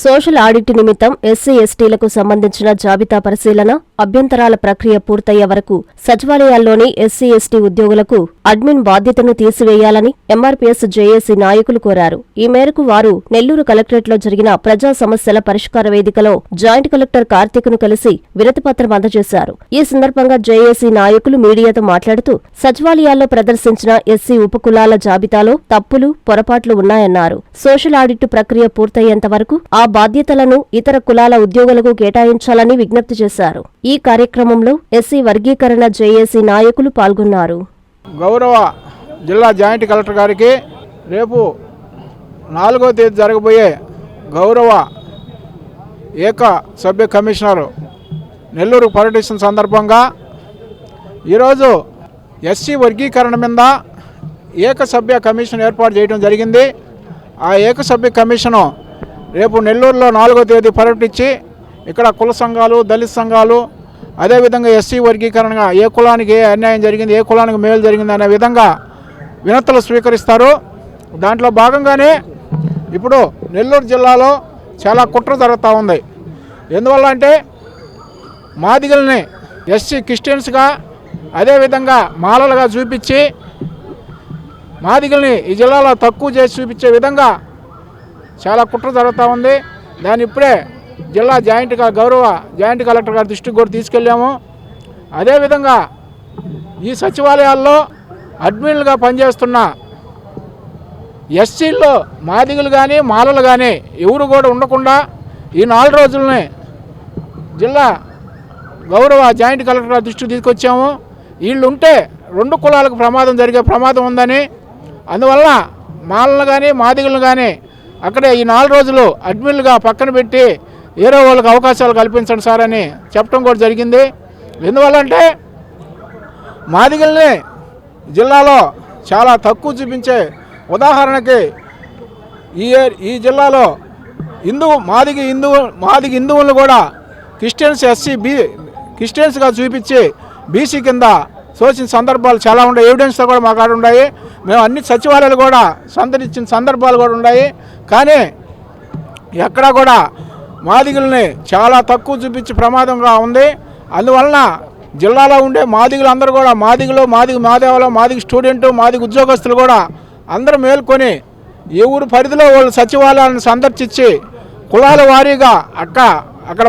Social audit నిమిత్తం SC ఎస్టీలకు సంబంధించిన జాబితా పరిశీలన, అభ్యంతరాల ప్రక్రియ పూర్తయ్యే వరకు సచివాలయాల్లోని ఎస్సీ ఎస్టీ ఉద్యోగులకు అడ్మిన్ బాధ్యతను తీసివేయాలని ఎంఆర్పీఎస్ జేఏసీ నాయకులు కోరారు. ఈ మేరకు వారు నెల్లూరు కలెక్టరేట్లో జరిగిన ప్రజా సమస్యల పరిష్కార వేదికలో జాయింట్ కలెక్టర్ కార్తీక్ను కలిసి వినతిపత్రం అందజేశారు. ఈ సందర్భంగా జేఏసీ నాయకులు మీడియాతో మాట్లాడుతూ సచివాలయాల్లో ప్రదర్శించిన ఎస్సీ ఉపకులాల జాబితాలో తప్పులు, పొరపాట్లు ఉన్నాయన్నారు. సోషల్ ఆడిట్ ప్రక్రియ పూర్తయ్యేంత వరకు ఆ బాధ్యతలను ఇతర కులాల ఉద్యోగులకు కేటాయించాలని విజ్ఞప్తి చేశారు. ఈ కార్యక్రమంలో ఎస్సీ వర్గీకరణ జేఏసీ నాయకులు పాల్గొన్నారు. గౌరవ జిల్లా జాయింట్ కలెక్టర్ గారికి రేపు 4వ తేదీ జరగబోయే గౌరవ ఏక సభ్య కమిషనర్ నెల్లూరు పర్యటిస్తున్న సందర్భంగా ఈరోజు ఎస్సీ వర్గీకరణ మీద ఏక సభ్య కమిషన్ ఏర్పాటు చేయడం జరిగింది. ఆ ఏక సభ్య కమిషను రేపు నెల్లూరులో 4వ తేదీ పర్యటించి ఇక్కడ కుల సంఘాలు, దళిత సంఘాలు, అదేవిధంగా ఎస్సీ వర్గీకరణగా ఏ కులానికి ఏ అన్యాయం జరిగింది, ఏ కులానికి మేలు జరిగింది అనే విధంగా వినతులు స్వీకరిస్తారు. దాంట్లో భాగంగానే ఇప్పుడు నెల్లూరు జిల్లాలో చాలా కుట్ర జరుగుతూ ఉంది. ఎందువల్ల అంటే మాదిగల్ని ఎస్సీ క్రిస్టియన్స్గా అదేవిధంగా మాలలుగా చూపించి మాదిగల్ని ఈ జిల్లాలో తక్కువ చేసి చూపించే విధంగా చాలా కుట్ర జరుగుతూ ఉంది. దాన్ని ఇప్పుడే జిల్లా గౌరవ జాయింట్ కలెక్టర్ గారి దృష్టికి కూడా తీసుకెళ్ళాము. అదేవిధంగా ఈ సచివాలయాల్లో అడ్మిన్లుగా పనిచేస్తున్న ఎస్సీల్లో మాదిగలు కానీ మాలలు కానీ ఎవరు కూడా ఉండకుండా ఈ 4 రోజులని జిల్లా గౌరవ జాయింట్ కలెక్టర్ గారి దృష్టికి తీసుకొచ్చాము. వీళ్ళు ఉంటే 2 కులాలకు జరిగే ప్రమాదం ఉందని, అందువల్ల మాలలు కానీ మాదిగలను కానీ అక్కడే ఈ 4 రోజులు అడ్మిన్లుగా పక్కన పెట్టి వేరే వాళ్ళకి అవకాశాలు కల్పించండి సార్ అని చెప్పడం కూడా జరిగింది. ఎందువల్లంటే మాదిగల్ని జిల్లాలో చాలా తక్కువ చూపించే ఉదాహరణకి ఈ జిల్లాలో మాదిగ హిందువులను కూడా క్రిస్టియన్స్గా చూపించి బీసీ కింద సోచిన సందర్భాలు చాలా ఉన్నాయి. ఎవిడెన్స్తో కూడా మా కాడ ఉన్నాయి. మేము అన్ని సచివాలయాలు కూడా సందర్శించిన సందర్భాలు కూడా ఉన్నాయి. కానీ ఎక్కడా కూడా మాదిగల్ని చాలా తక్కువ చూపించే ప్రమాదంగా ఉంది. అందువలన జిల్లాలో ఉండే మాదిగలందరూ కూడా మాదిగ మాదేవలో మాదిగ స్టూడెంటు, మాదిగ ఉద్యోగస్తులు కూడా అందరూ మేల్కొని ఏ ఊరు పరిధిలో వాళ్ళు సచివాలయాలను సందర్శించి కులాల వారీగా అక్కడ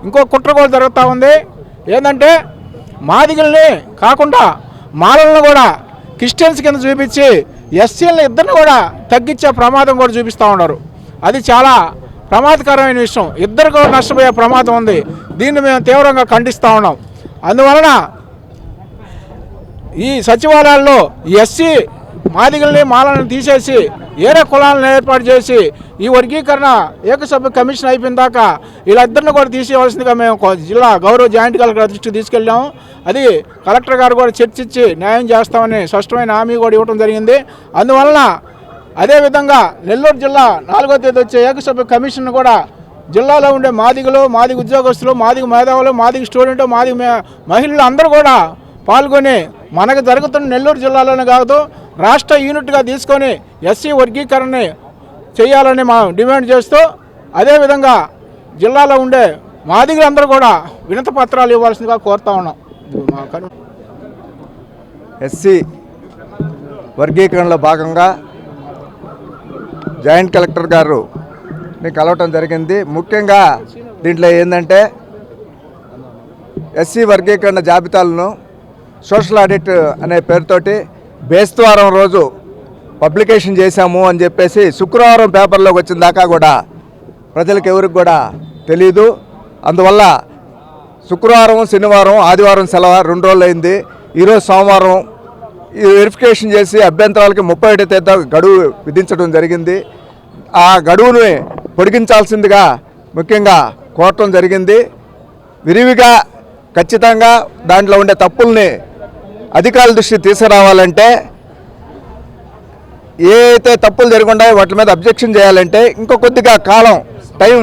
ఇంకో కుట్ర కూడా జరుగుతూ ఉంది. ఏంటంటే మాదిగల్ని కాకుండా మాలలను కూడా క్రిస్టియన్స్ కింద చూపించి ఎస్సీలను ఇద్దరిని కూడా తగ్గించే ప్రమాదం కూడా చూపిస్తూ ఉన్నారు. అది చాలా ప్రమాదకరమైన విషయం. ఇద్దరు కూడా నష్టపోయే ప్రమాదం ఉంది. దీన్ని మేము తీవ్రంగా ఖండిస్తూ ఉన్నాం. అందువలన ఈ సచివాలయాల్లో ఎస్సీ మాదిగల్ని మాలలను తీసేసి వేరే కులాలను ఏర్పాటు చేసి ఈ వర్గీకరణ ఏకసభ్య కమిషన్ అయిపోయిన దాకా వీళ్ళిద్దరిని కూడా తీసేయవలసిందిగా మేము జిల్లా గౌరవ జాయింట్ కలెక్టర్ దృష్టికి తీసుకెళ్ళాము. అది కలెక్టర్ గారు కూడా చర్చించి న్యాయం చేస్తామని స్పష్టమైన హామీ కూడా ఇవ్వడం జరిగింది. అందువలన అదేవిధంగా నెల్లూరు జిల్లా 4వ తేదీ వచ్చే ఏకసభ్య కమిషన్ కూడా జిల్లాలో ఉండే మాదిగలు, మాదిగ ఉద్యోగస్తులు, మాదిగ మేధావులు, మాదిగ స్టూడెంట్, మాదిగ మహిళలు అందరూ కూడా పాల్గొని మనకు జరుగుతున్న నెల్లూరు జిల్లాలోనే కాదు రాష్ట్ర యూనిట్గా తీసుకొని ఎస్సీ వర్గీకరణని చేయాలని మా డిమాండ్ చేస్తూ, అదేవిధంగా జిల్లాలో ఉండే మాదిగలందరూ కూడా వినతి పత్రాలు ఇవ్వాల్సిందిగా కోరుతా ఉన్నాం. ఎస్సీ వర్గీకరణలో భాగంగా జాయింట్ కలెక్టర్ గారిని కలవటం జరిగింది. ముఖ్యంగా దీంట్లో ఏంటంటే ఎస్సీ వర్గీకరణ జాబితాలను సోషల్ ఆడిట్ అనే పేరుతోటి బేస్తవారం రోజు పబ్లికేషన్ చేశాము అని చెప్పేసి శుక్రవారం పేపర్లోకి వచ్చిన దాకా కూడా ప్రజలకు ఎవరికి కూడా తెలీదు. అందువల్ల శుక్రవారం, శనివారం, ఆదివారం సెలవు 2 రోజులు అయింది. ఈరోజు సోమవారం ఈ వెరిఫికేషన్ చేసి అభ్యంతరాలకి 31 తేదీ గడువు విధించడం జరిగింది. ఆ గడువుని పొడిగించాల్సిందిగా ముఖ్యంగా కోరటం జరిగింది. విరివిగా ఖచ్చితంగా దాంట్లో ఉండే తప్పుల్ని అధికారుల దృష్టికి తీసుకురావాలంటే, ఏ అయితే తప్పులు జరగకుండా వాటి మీద అబ్జెక్షన్ చేయాలంటే ఇంకో కొద్దిగా కాలం టైం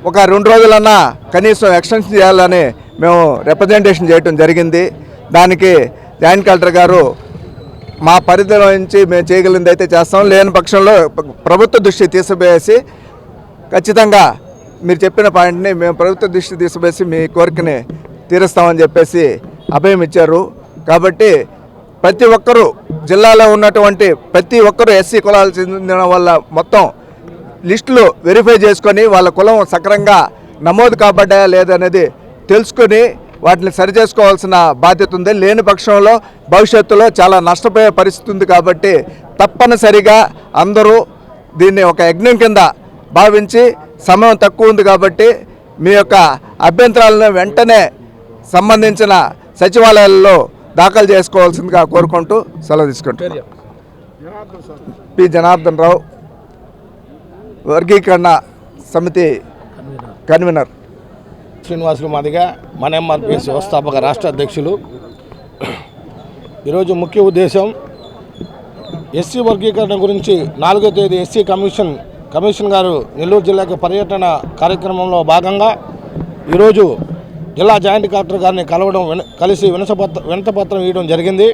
ఒక 2 రోజులన్నా కనీసం ఎక్స్టెన్షన్ చేయాలని మేము రిప్రజెంటేషన్ చేయడం జరిగింది. దానికి జాయింట్ కలెక్టర్ గారు మా పరిధిలో నుంచి మేము చేయగలిగింది అయితే చేస్తాం, లేని పక్షంలో ప్రభుత్వ దృష్టి తీసుకుపోయేసి ఖచ్చితంగా మీరు చెప్పిన పాయింట్ని మేము ప్రభుత్వ దృష్టి తీసుకువేసి మీ కోరికని తీరుస్తామని చెప్పేసి అభయం ఇచ్చారు. కాబట్టి ప్రతి ఒక్కరూ జిల్లాలో ఉన్నటువంటి ప్రతి ఒక్కరూ ఎస్సీ కులాలు చెందిన వాళ్ళ మొత్తం లిస్టులు వెరిఫై చేసుకొని వాళ్ళ కులం సక్రంగా నమోదు కాబడ్డాయా లేదనేది తెలుసుకొని వాటిని సరిచేసుకోవాల్సిన బాధ్యత ఉంది. లేని పక్షంలో భవిష్యత్తులో చాలా నష్టపోయే పరిస్థితి ఉంది. కాబట్టి తప్పనిసరిగా అందరూ దీన్ని ఒక యజ్ఞం కింద భావించి, సమయం తక్కువ ఉంది కాబట్టి మీ యొక్క అభ్యంతరాలను వెంటనే సంబంధించిన సచివాలయాల్లో దాఖలు చేసుకోవాల్సిందిగా కోరుకుంటూ సెలవు తీసుకుంటారు. పి జనార్దన్ రావు, వర్గీకరణ సమితి కన్వీనర్. శ్రీనివాసులు మాదిగా మన ఎంఆర్పిఎస్ వ్యవస్థాపక రాష్ట్ర అధ్యక్షులు. ఈరోజు ముఖ్య ఉద్దేశం ఎస్సీ వర్గీకరణ గురించి 4వ తేదీ ఎస్సీ కమిషన్ గారు నెల్లూరు జిల్లాకి పర్యటన కార్యక్రమంలో భాగంగా ఈరోజు జిల్లా జాయింట్ కలెక్టర్ గారిని కలిసి వినతిపత్రం ఇవ్వడం జరిగింది.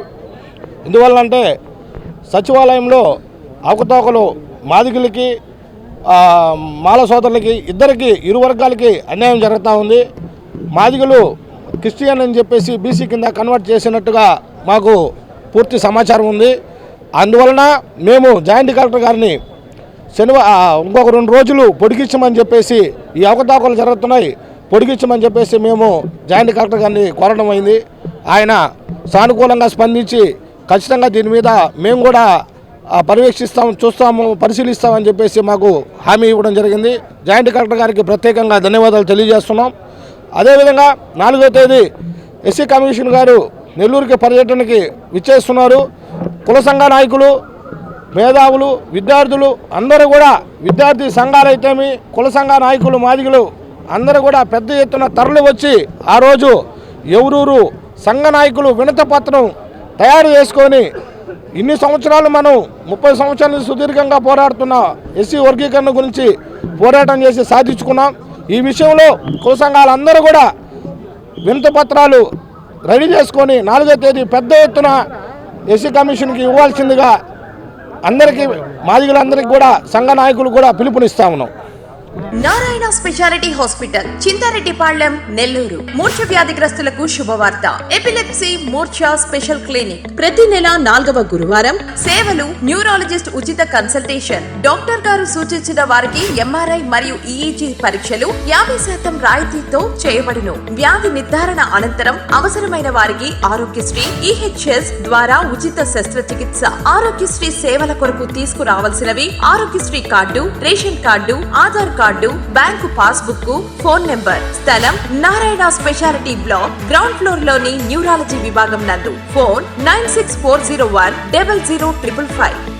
ఎందువల్లంటే సచివాలయంలో అవకతవకలు మాదిగలకి మాల సోదరులకి ఇద్దరికి ఇరు వర్గాలకి అన్యాయం జరుగుతూ ఉంది. మాదిగలు క్రిస్టియన్ అని చెప్పేసి బీసీ కింద కన్వర్ట్ చేసినట్టుగా మాకు పూర్తి సమాచారం ఉంది. అందువలన మేము జాయింట్ కలెక్టర్ గారిని ఇంకొక 2 రోజులు పొడిగించమని చెప్పేసి, ఈ అవకతవకలు జరుగుతున్నాయి పొడిగించమని చెప్పేసి మేము జాయింట్ కలెక్టర్ గారిని కోరడం అయింది. ఆయన సానుకూలంగా స్పందించి ఖచ్చితంగా దీని మీద మేము కూడా పరిశీలిస్తామని చెప్పేసి మాకు హామీ ఇవ్వడం జరిగింది. జాయింట్ కలెక్టర్ గారికి ప్రత్యేకంగా ధన్యవాదాలు తెలియజేస్తున్నాం. అదేవిధంగా 4వ తేదీ ఎస్సీ కమిషన్ గారు నెల్లూరుకి పర్యటనకి విచ్చేస్తున్నారు. కుల సంఘ నాయకులు, మేధావులు, విద్యార్థులు అందరూ కూడా, విద్యార్థి సంఘాలైతేమి, కుల సంఘ నాయకులు, మాదిగలు అందరూ కూడా పెద్ద ఎత్తున తరలి వచ్చి ఆ రోజు ఎవరూరు సంఘ నాయకులు వినతిపత్రం తయారు చేసుకొని, ఇన్ని సంవత్సరాలు మనం 30 సంవత్సరాల సుదీర్ఘంగా పోరాడుతున్న ఎస్సీ వర్గీకరణ గురించి పోరాటం చేసి సాధించుకున్నాం. ఈ విషయంలో కుల సంఘాలందరూ కూడా వినతిపత్రాలు రెడీ చేసుకొని 4వ తేదీ పెద్ద ఎత్తున ఎస్సీ కమిషన్కి ఇవ్వాల్సిందిగా అందరికీ, మాదిగలందరికీ కూడా సంఘ నాయకులు కూడా పిలుపునిస్తా ఉన్నాం. Narayana speciality hospital, Chintareddypalem, Nellore. మూర్ఛ వ్యాధిగ్రస్తులకు శుభవార్త. ఎపిలెప్సీ మూర్ఛ స్పెషల్ క్లినిక్ ప్రతి నెల 4వ గురువారం. సేవలు న్యూరాలజిస్ట్ ఉచిత కన్సల్టేషన్. డాక్టర్ గారు సూచించిన వారికి ఎంఆర్ఐ మరియు ఈఈజీ పరీక్షలు 50% రాయితీతో చేయబడును. వ్యాధి నిర్ధారణ అనంతరం అవసరమైన వారికి ఆరోగ్యశ్రీ ఈహెచ్ఎస్ ద్వారా ఉచిత శస్త్రచికిత్స. ఆరోగ్యశ్రీ సేవల కొరకు తీసుకురావాల్సినవి Aarogyasri card, ration card, Aadhaar card, bank passbook, phone number. స్థలం Narayana speciality block, ground floor లోని న్యూరాలజీ విభాగం నందు. ఫోన్ 9640100555.